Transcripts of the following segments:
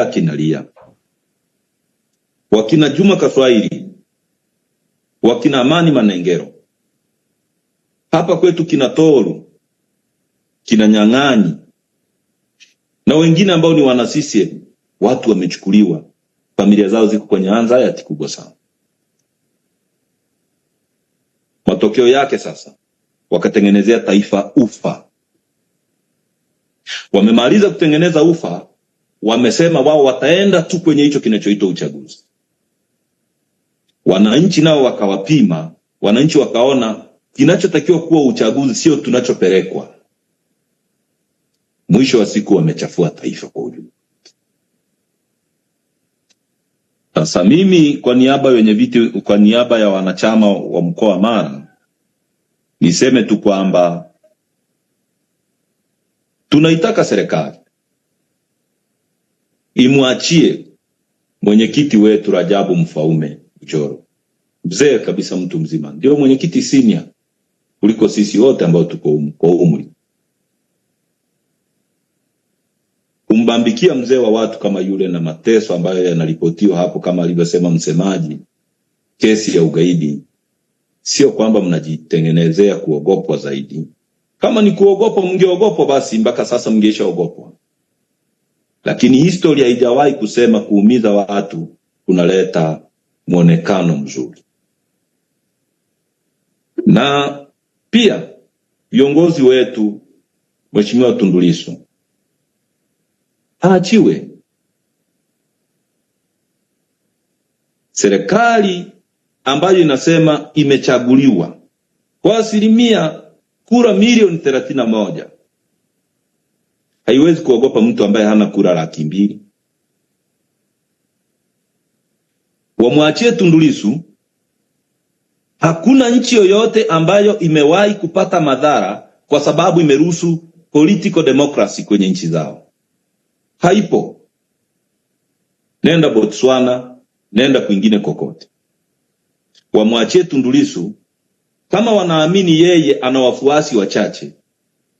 kinalia. Wakina Juma Kaswahili, wakina Amani Manengero, hapa kwetu kina Toru, kina Nyang'anyi na wengine ambao ni wana CCM, watu wamechukuliwa, familia zao ziko kwenye anxiety kubwa sana. Matokeo yake sasa wakatengenezea taifa ufa. Wamemaliza kutengeneza ufa, wamesema wao wataenda tu kwenye hicho kinachoitwa uchaguzi. Wananchi nao wakawapima, wananchi wakaona kinachotakiwa kuwa uchaguzi sio tunachopelekwa. Mwisho wa siku wamechafua taifa kwa ujumla. Sasa mimi kwa niaba wenye viti, kwa niaba ya wanachama wa mkoa wa Mara, niseme tu kwamba tunaitaka serikali imwachie mwenyekiti wetu Rajabu Mfaume Njoro, mzee kabisa, mtu mzima, ndio mwenyekiti senior kuliko sisi wote ambao tuko kwa umri. Kumbambikia mzee wa watu kama yule na mateso ambayo yanaripotiwa hapo, kama alivyosema msemaji, kesi ya ugaidi, sio kwamba mnajitengenezea kuogopwa zaidi. Kama ni kuogopwa, mngeogopwa basi mpaka sasa mngeshaogopwa. Lakini historia haijawahi kusema kuumiza watu kunaleta muonekano mzuri. Na pia viongozi wetu, Mheshimiwa Tundu Lissu aachiwe. Serikali ambayo inasema imechaguliwa kwa asilimia kura milioni 31 haiwezi kuogopa mtu ambaye hana kura 200,000. Wamwachie Tundu Lissu. Hakuna nchi yoyote ambayo imewahi kupata madhara kwa sababu imeruhusu political democracy kwenye nchi zao. Haipo. Nenda Botswana, nenda kwingine kokote. Wamwachie Tundu Lissu. Kama wanaamini yeye ana wafuasi wachache,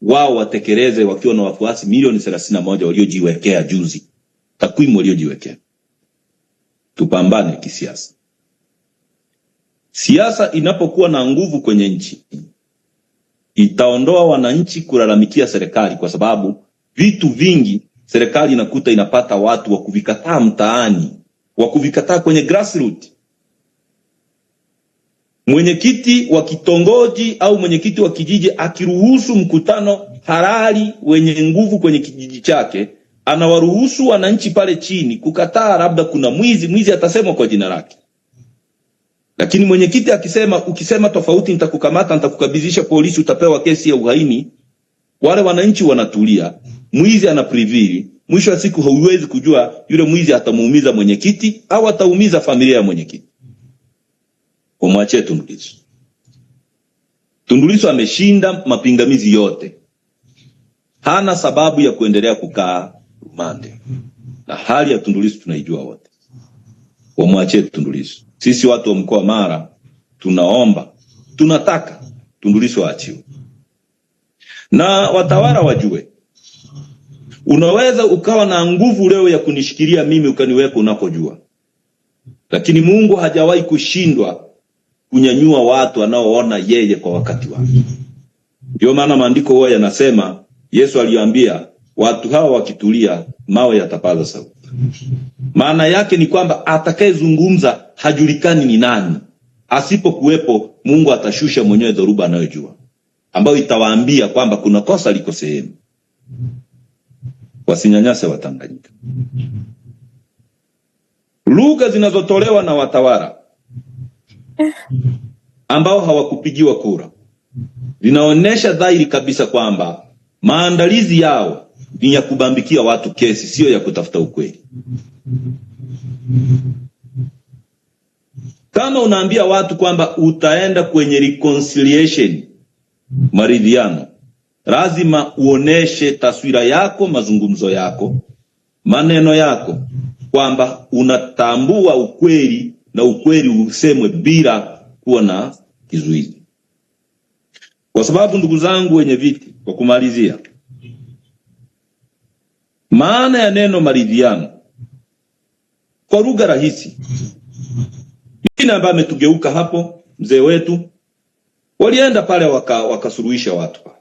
wao watekeleze wakiwa na wafuasi milioni 31 waliojiwekea juzi. Takwimu waliojiwekea. Tupambane kisiasa. Siasa inapokuwa na nguvu kwenye nchi, itaondoa wananchi kulalamikia serikali, kwa sababu vitu vingi serikali inakuta inapata watu wa kuvikataa mtaani, wa kuvikataa kwenye grassroots. Mwenyekiti wa kitongoji au mwenyekiti wa kijiji akiruhusu mkutano halali wenye nguvu kwenye kijiji chake, anawaruhusu wananchi pale chini kukataa. Labda kuna mwizi atasema kwa jina lake. Lakini mwenyekiti akisema, ukisema tofauti nitakukamata, nitakukabidhisha polisi, utapewa kesi ya uhaini, wale wananchi wanatulia, mwizi ana privili. Mwisho wa siku hauwezi kujua yule mwizi atamuumiza mwenyekiti au ataumiza familia ya mwenyekiti. Umwachie Tundu Lissu. Tundu Lissu ameshinda mapingamizi yote. Hana sababu ya kuendelea kukaa rumande. Na hali ya Tundu Lissu tunaijua wote. Umwachie Tundu Lissu. Sisi watu wa mkoa Mara tunaomba, tunataka Tundu Lissu aachiwe. Na watawala wajue, unaweza ukawa na nguvu leo ya kunishikilia mimi ukaniweka unakojua, lakini Mungu hajawahi kushindwa kunyanyua watu wanaoona yeye kwa wakati wake. Ndio maana maandiko huwa yanasema, Yesu aliambia watu hawa wakitulia mawe yatapaza sauti. Maana yake ni kwamba atakayezungumza hajulikani ni nani. Asipokuwepo, Mungu atashusha mwenyewe dhoruba anayojua, ambayo itawaambia kwamba kuna kosa liko sehemu. Wasinyanyase Watanganyika. Lugha zinazotolewa na watawala ambao hawakupigiwa kura zinaonesha dhahiri kabisa kwamba maandalizi yao ni ya kubambikia watu kesi, sio ya kutafuta ukweli. Kama unaambia watu kwamba utaenda kwenye reconciliation, maridhiano, lazima uoneshe taswira yako, mazungumzo yako, maneno yako, kwamba unatambua ukweli, na ukweli usemwe bila kuwa na kizuizi. Kwa sababu ndugu zangu wenye viti, kwa kumalizia, maana ya neno maridhiano Kwa lugha rahisi, mwingine ambaye ametugeuka hapo, mzee wetu, walienda pale wakasuluhisha watu pale.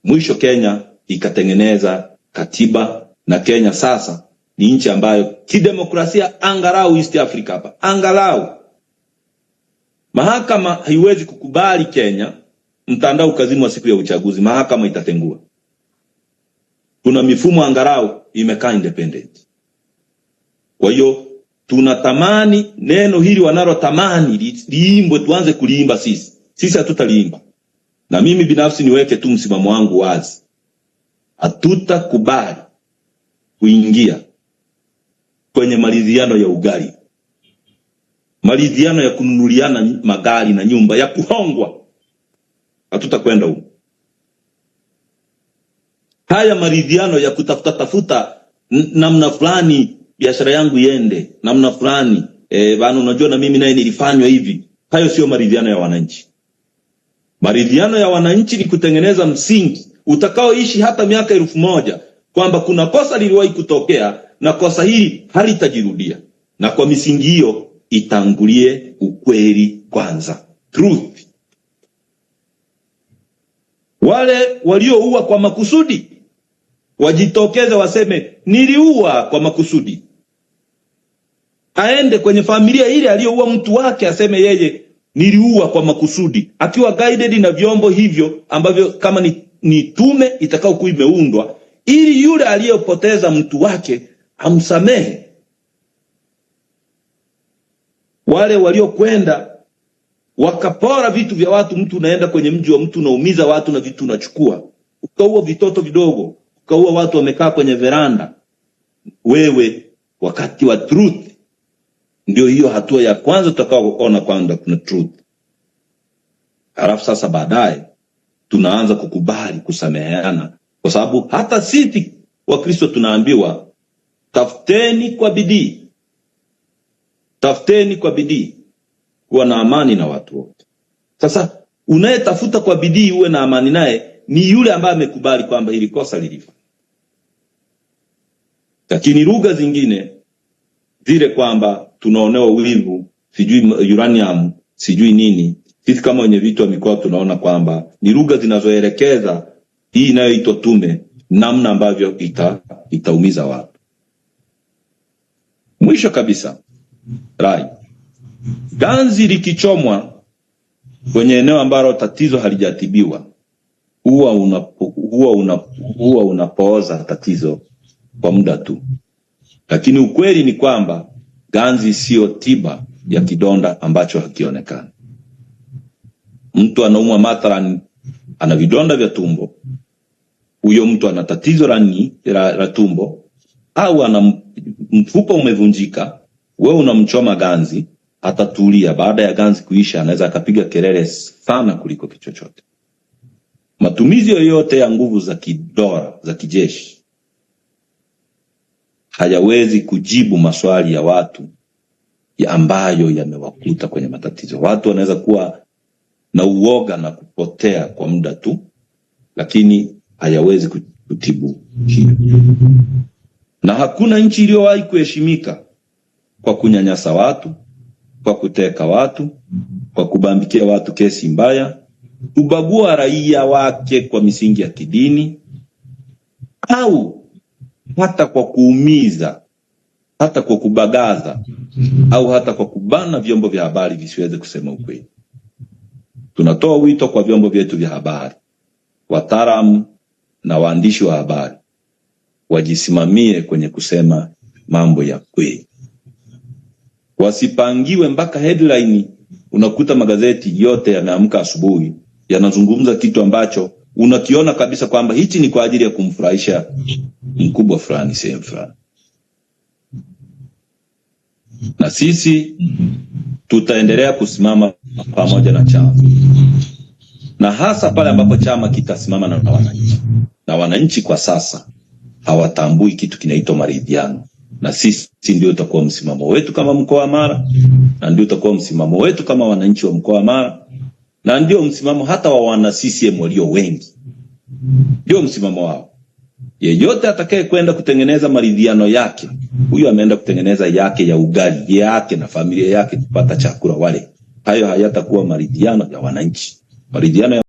Mwisho Kenya ikatengeneza katiba, na Kenya sasa ni nchi ambayo kidemokrasia angalau East Africa hapa, angalau mahakama haiwezi kukubali Kenya mtandao ukazimwa siku ya uchaguzi, mahakama itatengua. Kuna mifumo angalau imekaa independent. Kwa hiyo tunatamani neno hili wanalotamani liimbwe, tuanze kuliimba sisi. Sisi hatutaliimba. Na mimi binafsi niweke tu msimamo wangu wazi. Hatutakubali kuingia kwenye maridhiano ya ugali, maridhiano ya kununuliana magari na nyumba, ya kuhongwa. Hatutakwenda huko. Haya maridhiano ya kutafuta namna fulani biashara yangu iende, namna fulani bana, unajua na mimi naye nilifanywa hivi. Hayo sio maridhiano ya wananchi. Maridhiano ya wananchi ni kutengeneza msingi utakaoishi hata miaka 1000, kwamba kuna kosa liliwahi kutokea na kosa hili halitajirudia, na kwa misingi hiyo itangulie ukweli kwanza, truth. Wale walioua kwa makusudi wajitokeze waseme niliua kwa makusudi. Aende kwenye familia ile aliyoua mtu wake aseme yeye niliua kwa makusudi, akiwa guided na vyombo hivyo ambavyo kama ni tume itakao kuwa imeundwa ili yule aliyepoteza mtu wake amsamehe. Wale waliokwenda wakapora vitu vya watu, mtu unaenda kwenye mji wa mtu unaumiza watu na vitu unachukua, ukaua vitoto vidogo, ukaua watu wamekaa kwenye veranda. Wewe wakati wa truth ndio hiyo hatua ya kwanza tutakaoona kwamba kuna truth. Halafu sasa baadaye tunaanza kukubali kusameheana, kwa sababu hata sisi Wakristo tunaambiwa tafuteni kwa bidii, tafuteni kwa bidii kuwa na amani na watu wote. Sasa unayetafuta kwa bidii uwe na amani naye ni yule ambaye amekubali kwamba hili kosa lilifanywa. Lakini lugha zingine zile kwamba tunaonewa wivu, sijui uranium, sijui nini, sisi kama wenye vitu wa mikoa tunaona kwamba ni lugha zinazoelekeza hii inayoitwa tume namna ambavyo itaumiza watu. Mwisho kabisa, ganzi likichomwa kwenye eneo ambalo tatizo halijatibiwa huwa unapooza tatizo kwa muda tu. Lakini ukweli ni kwamba ganzi sio tiba ya kidonda ambacho hakionekani. Mtu anaumwa mathalan, ana vidonda vya tumbo, huyo mtu ana tatizo la tumbo, au ana mfupa umevunjika, wewe unamchoma ganzi, atatulia. Baada ya ganzi kuisha anaweza akapiga kelele sana kuliko kichochote. Matumizi yoyote ya nguvu za kidola za kijeshi hayawezi kujibu maswali ya watu ambayo yamewakuta kwenye matatizo. Watu wanaweza kuwa na uoga na kupotea kwa muda tu, lakini hayawezi kutibu hiyo. Na hakuna nchi iliyowahi kuheshimika kwa kunyanyasa watu, kwa kuteka watu, kwa kubambikia watu kesi mbaya, kubagua raia wake kwa misingi ya kidini, au hata kwa kuumiza, hata kwa kubagaza, au hata kwa kubana vyombo vya habari visiweze kusema ukweli. Tunatoa wito kwa vyombo vyetu vya habari, wataalamu na waandishi wa habari wajisimamie kwenye kusema mambo ya kweli. Wasipangiwe mpaka headline. Unakuta magazeti yote yameamka asubuhi yanazungumza kitu ambacho unakiona kabisa kwamba hichi ni kwa ajili ya kumfurahisha mkubwa fulani sehemu fulani. Na sisi tutaendelea kusimama pamoja na chama, na hasa pale ambapo chama kitasimama na wananchi. Na wananchi kwa sasa hawatambui kitu kinaitwa maridhiano, na sisi ndio utakuwa msimamo wetu kama mkoa wa Mara, na ndio utakuwa msimamo wetu kama wananchi wa mkoa wa Mara, na ndio msimamo hata wa wana CCM walio wengi, ndio msimamo wao. Yeyote atakaye kwenda kutengeneza maridhiano yake, huyo ameenda kutengeneza yake ya ugali yake na familia yake kupata chakula wale. Hayo hayatakuwa maridhiano ya wananchi. Maridhiano ya